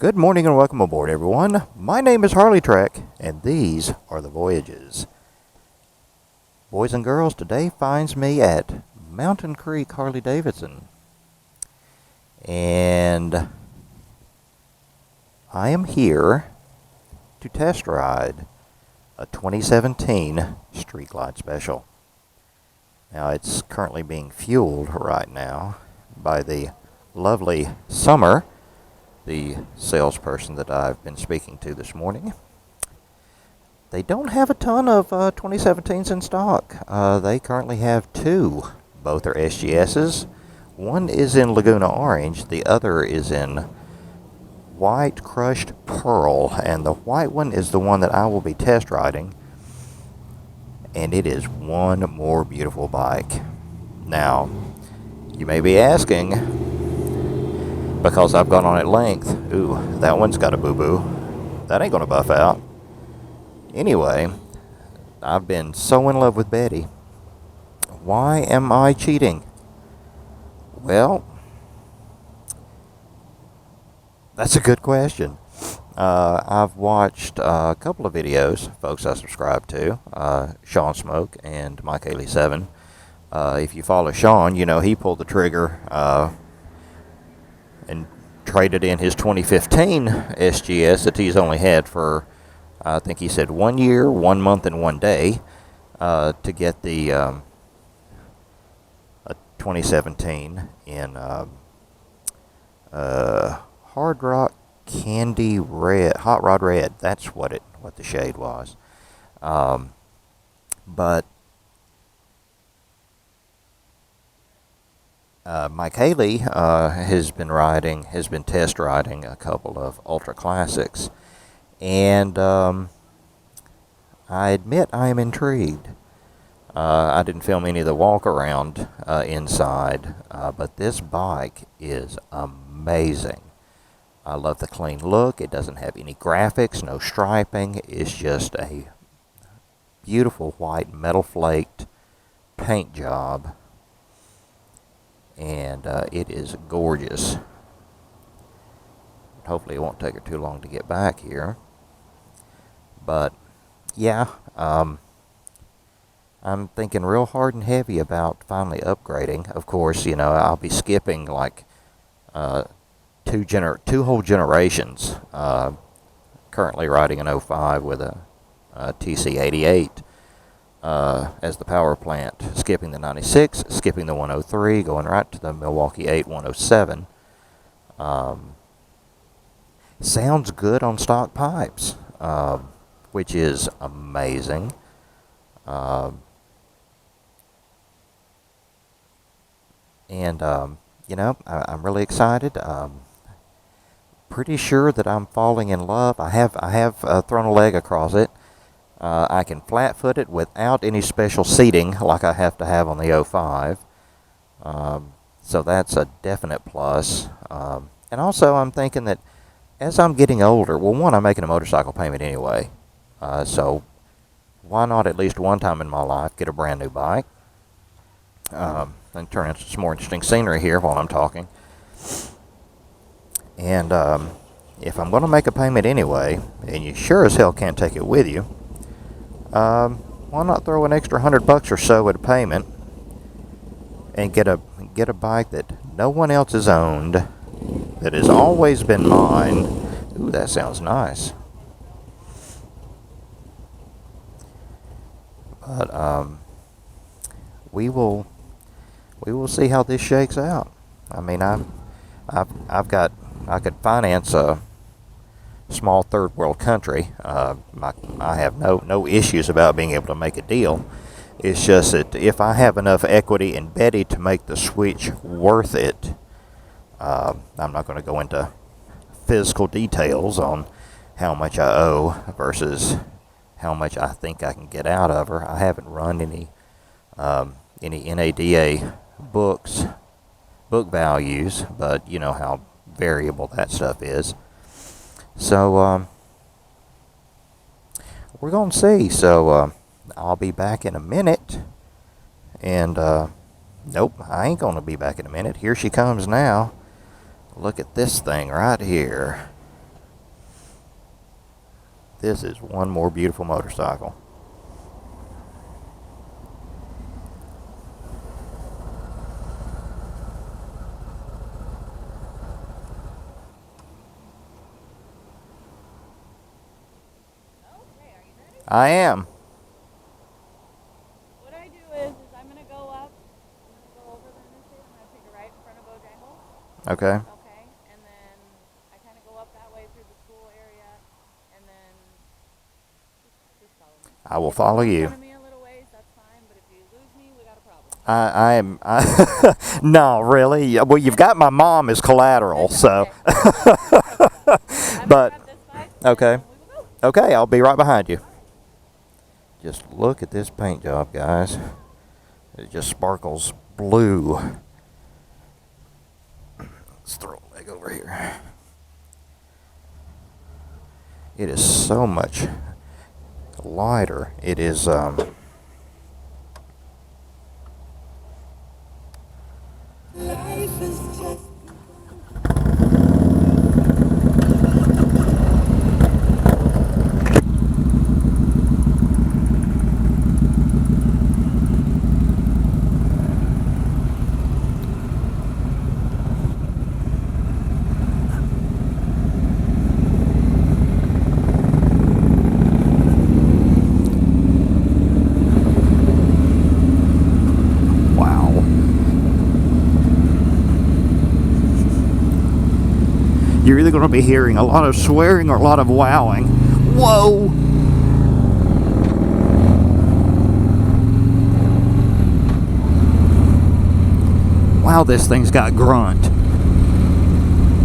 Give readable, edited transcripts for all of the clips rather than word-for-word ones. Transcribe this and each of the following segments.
Good morning and welcome aboard, everyone. My name is HarleyTrek, and these are the voyages. Boys and girls, today finds me at Mountain Creek, Harley-Davidson. And I am here to test ride a 2017 Street Glide Special. Now, it's currently being fueled right now by the lovely Summer, the salesperson that I've been speaking to this morning. They don't have a ton of 2017s in stock. They currently have two. Both are SGSs. One is in Laguna Orange. The other is in White Crushed Pearl. And the white one is the one that I will be test riding. And it is one more beautiful bike. Now, you may be asking, because I've gone on at length, ooh, that one's got a boo-boo. That ain't gonna buff out. Anyway, I've been so in love with Betty. Why am I cheating? Well, that's a good question. I've watched a couple of videos, folks I subscribe to, Sean Smoke and Mike 7. If you follow Sean, you know he pulled the trigger and traded in his 2015 SGS that he's only had for, I think he said 1 year, 1 month, and 1 day to get the 2017 in Hard Rock Candy Red, Hot Rod Red. That's what the shade was. But Mike Haley has been test riding a couple of Ultra Classics, and I admit I am intrigued. I didn't film any of the walk around inside, but this bike is amazing. I love the clean look. It doesn't have any graphics, no striping. It's just a beautiful white metal flaked paint job. And it is gorgeous. Hopefully it won't take her too long to get back here. But, yeah, I'm thinking real hard and heavy about finally upgrading. Of course, you know, I'll be skipping like two whole generations. Currently riding an 05 with a TC88. As the power plant, skipping the 96, skipping the 103, going right to the Milwaukee 8 107. Sounds good on stock pipes, which is amazing. You know, I'm really excited. Pretty sure that I'm falling in love. I have thrown a leg across it. I can flat-foot it without any special seating like I have to have on the 05. So that's a definite plus. And also I'm thinking that as I'm getting older, well, one, I'm making a motorcycle payment anyway. So why not at least one time in my life get a brand new bike? And turn into some more interesting scenery here while I'm talking. And if I'm going to make a payment anyway, and you sure as hell can't take it with you, why not throw an extra $100 or so at a payment and get a bike that no one else has owned, that has always been mine. Ooh, that sounds nice. But we will see how this shakes out. I mean, I could finance a small third world country. I have no issues about being able to make a deal. It's just that if I have enough equity in Betty to make the switch worth it, I'm not going to go into physical details on how much I owe versus how much I think I can get out of her. I haven't run any NADA book values, but you know how variable that stuff is. So, we're going to see. So, I'll be back in a minute. And, nope, I ain't going to be back in a minute. Here she comes now. Look at this thing right here. This is one more beautiful motorcycle. Okay, are you ready? I am. What I do is I'm going to go up, I'm going to go over the interstate, I'm going to take a right in front of Bojangles. Okay. Okay, and then I kind of go up that way through the school area, and then just follow me. I will follow If you. you in front of me a little ways, that's fine, but if you lose me, we got a problem. I am. No, really. Well, you've got my mom as collateral, so. But Grab this side, okay, and we will go. okay, I'll be right behind you. Just look at this paint job, guys. It just sparkles blue. Let's throw a leg over here. It is so much lighter. It is Life is just wow. You're either going to be hearing a lot of swearing or a lot of wowing. Whoa! Wow, this thing's got grunt.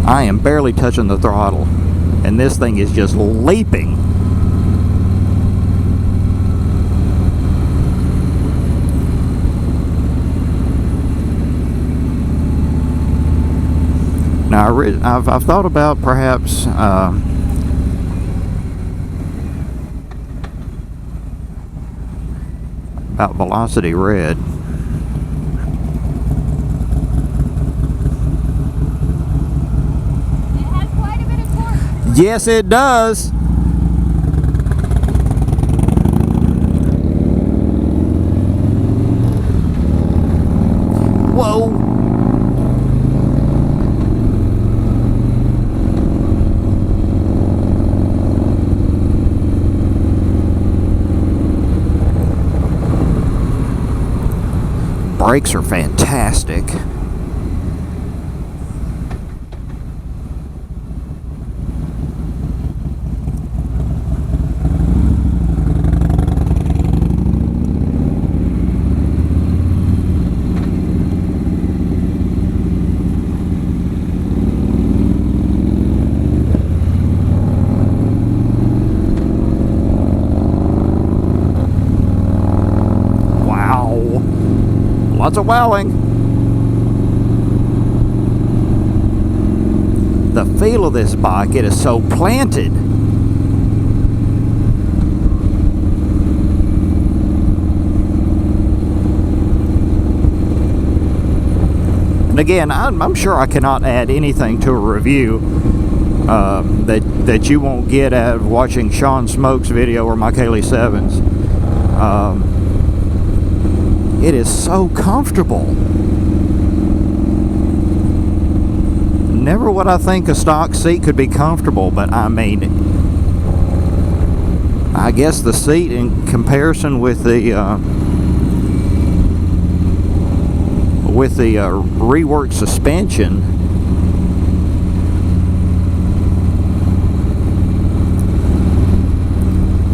I am barely touching the throttle, and this thing is just leaping. Now, I've thought about perhaps about Velocity Red. It has quite a bit of torque. Yes, it does. Whoa. Brakes are fantastic. Wow. Lots of wowing. The feel of this bike, it is so planted. And again, I'm sure I cannot add anything to a review that you won't get out of watching Sean Smoke's video or my Kaylee 7's. It is so comfortable. Never would I think a stock seat could be comfortable, but I mean, I guess the seat in comparison with the reworked suspension,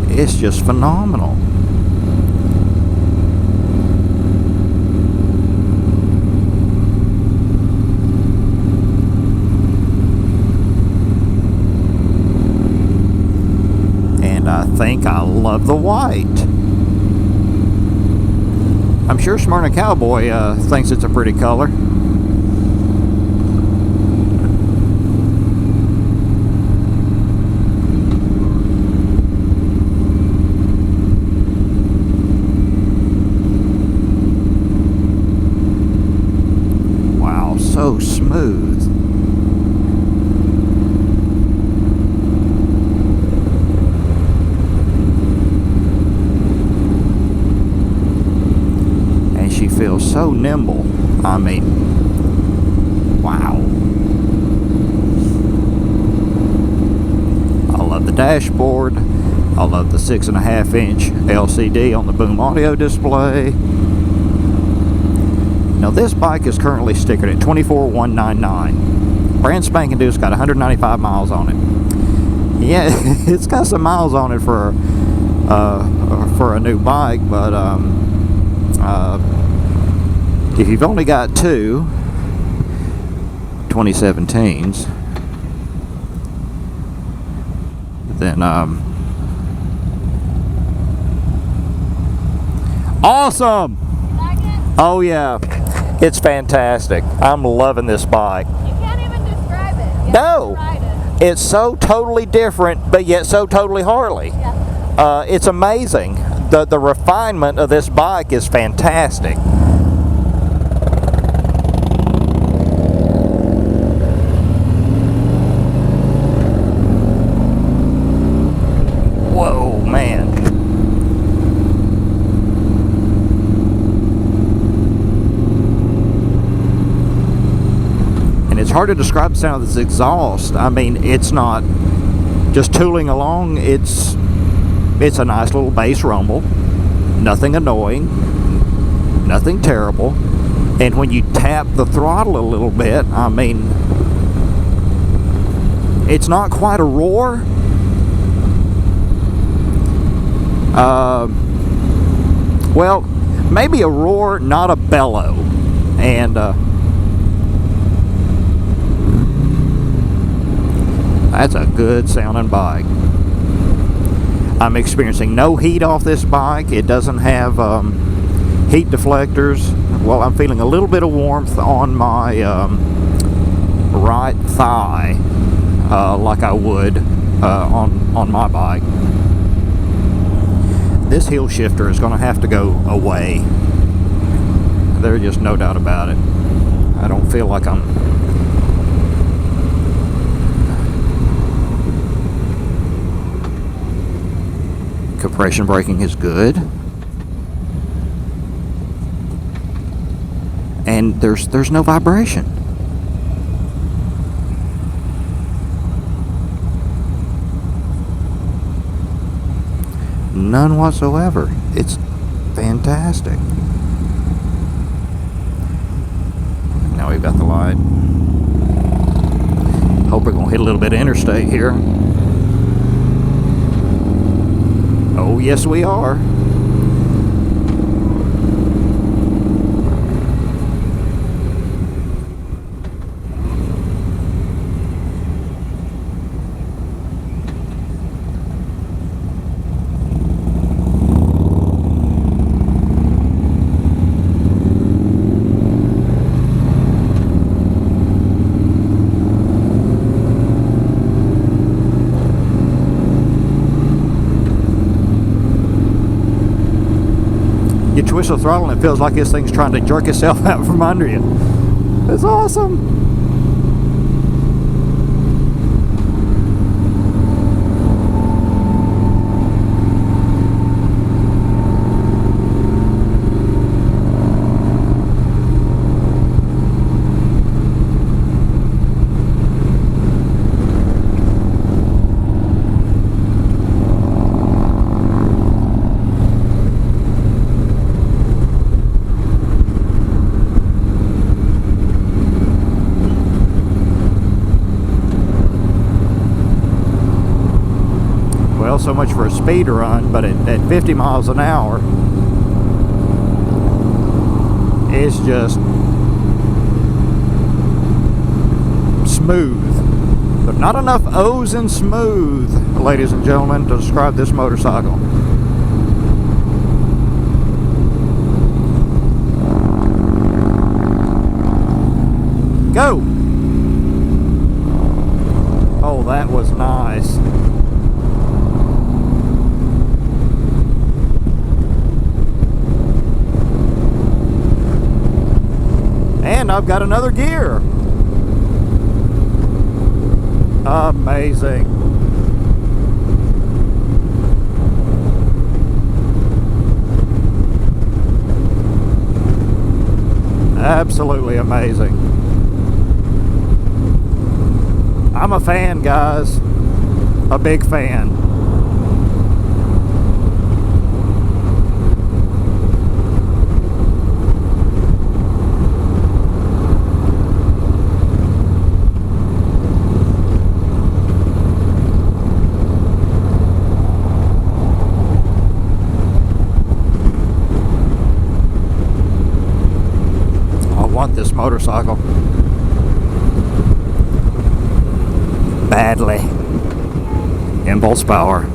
it's just phenomenal. I think I love the white. I'm sure Smyrna Cowboy thinks it's a pretty color. Wow, so smooth. she feels so nimble. I mean, wow. I love the dashboard. I love the 6.5-inch LCD on the boom audio display. Now this bike is currently stickered at $24,199. Brand spanking new. It's got 195 miles on it. Yeah, it's got some miles on it for a new bike, but if you've only got two 2017s, then awesome. Like it? Oh yeah, it's fantastic. I'm loving this bike. You can't even describe it. You have No, to ride it. it's so totally different, but yet so totally Harley. Yeah. It's amazing. The refinement of this bike is fantastic. Whoa, man. And it's hard to describe the sound of this exhaust. I mean, it's not just tooling along. It's a nice little bass rumble. Nothing annoying. Nothing terrible. And when you tap the throttle a little bit, I mean, it's not quite a roar. Well, maybe a roar, not a bellow. And that's a good sounding bike. I'm experiencing no heat off this bike. It doesn't have heat deflectors. Well, I'm feeling a little bit of warmth on my right thigh, like I would on my bike. This hill shifter is going to have to go away. There's just no doubt about it. I don't feel like I'm compression braking is good. And there's no vibration. None whatsoever. It's fantastic. Now we've got the light. Hope we're going to hit a little bit of interstate here. Oh, yes, we are. You twist the throttle and it feels like this thing's trying to jerk itself out from under you. It's awesome. Well, so much for a speed run, but at 50 miles an hour, it's just smooth. But not enough O's in smooth, ladies and gentlemen, to describe this motorcycle. Go! Oh, that was nice. And I've got another gear. Amazing. absolutely amazing. I'm a fan, guys. A big fan. I want this motorcycle badly. Impulse power.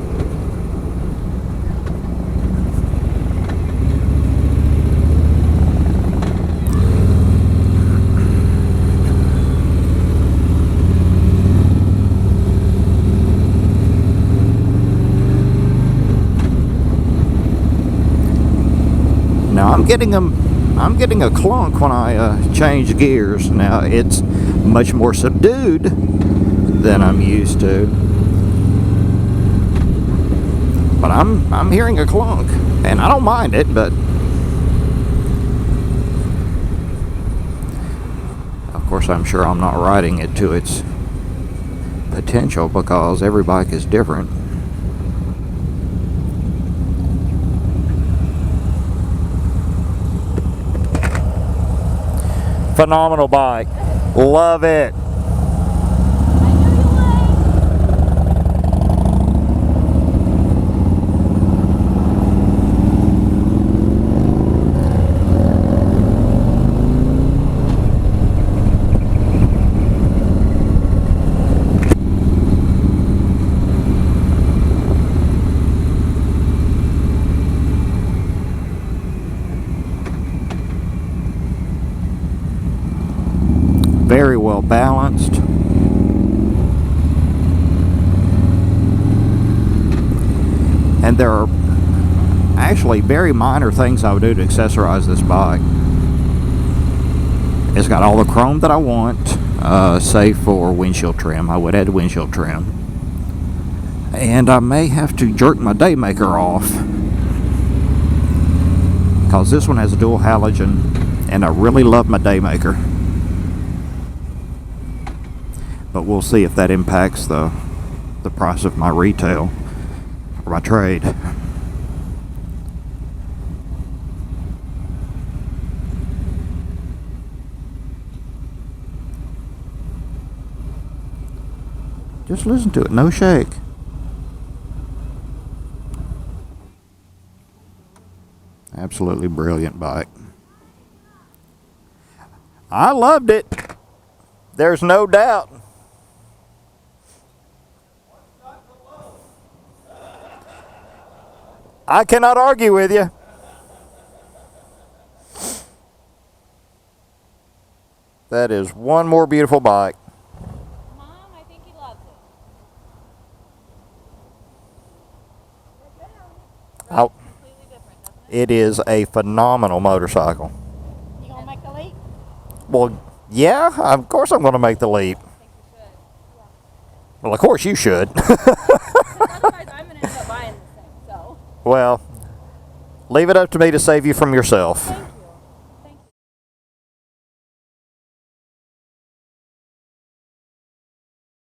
Now I'm getting a clunk when I change gears. Now it's much more subdued than I'm used to, but I'm hearing a clunk, and I don't mind it. But of course, I'm sure I'm not riding it to its potential because every bike is different. Phenomenal bike. Love it. Very well balanced. And there are actually very minor things I would do to accessorize this bike. It's got all the chrome that I want, save for windshield trim. I would add windshield trim. And I may have to jerk my daymaker off, because this one has a dual halogen, and I really love my daymaker. But we'll see if that impacts the price of my retail or my trade. Just listen to it, no shake. Absolutely brilliant bike. I loved it. There's no doubt. I cannot argue with you. That is one more beautiful bike. Mom, I think he loves it. Oh, Completely different, doesn't it? it is a phenomenal motorcycle. You gonna make the leap? Well, yeah, of course I'm going to make the leap. I think you should. Yeah. Well, of course you should. Otherwise, I'm gonna end up buying this thing. So. Well, leave it up to me to save you from yourself. Thank